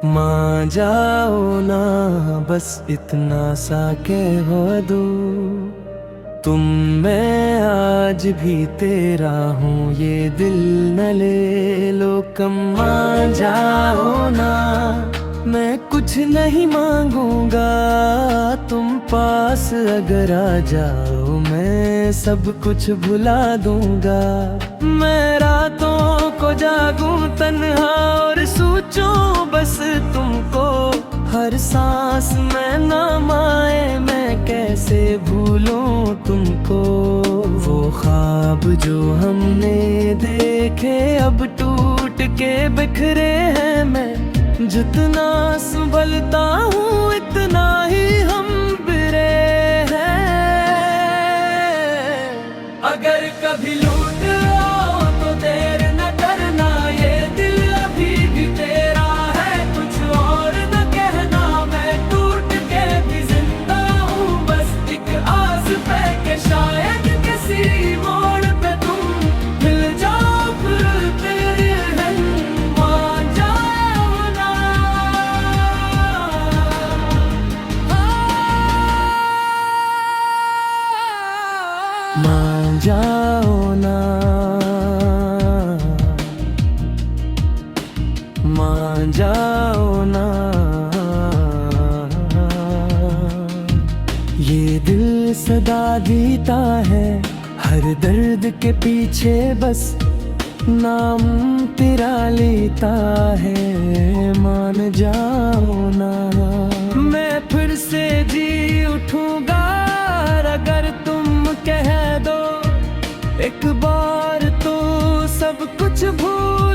मान जाओ ना, बस इतना सा कह दो तुम, मैं आज भी तेरा हूँ, ये दिल न ले लो कम। मान जाओ ना, मैं कुछ नहीं मांगूंगा, तुम पास अगर आ जाओ मैं सब कुछ भुला दूंगा। मैं रातों को जागूं तन्हा और सोचूं बस तुमको, हर सांस में नाम आए मैं कैसे भूलूं तुमको। वो ख्वाब जो हमने देखे अब टूट के बिखरे हैं, मैं जितना संभलता हूँ इतना ही हम बिरे हैं। अगर कभी लूट आओ तो देर न करना, ये दिल अभी भी तेरा है, कुछ और न कहना। मैं टूट के भी जिंदा हूँ, बस एक आस पे के शायद किसी मोड़ पे तुम मिल जाओ फिर तेरे हैं। मान जाओ ना, मान जाओ ना, मान जाओ ना। ये दिल सदा जीता है हर दर्द के पीछे, बस नाम तेरा लेता है। मान जाओ ना, मैं फिर से जी उठूंगा अगर तुम कह दो एक बार तो सब कुछ भूल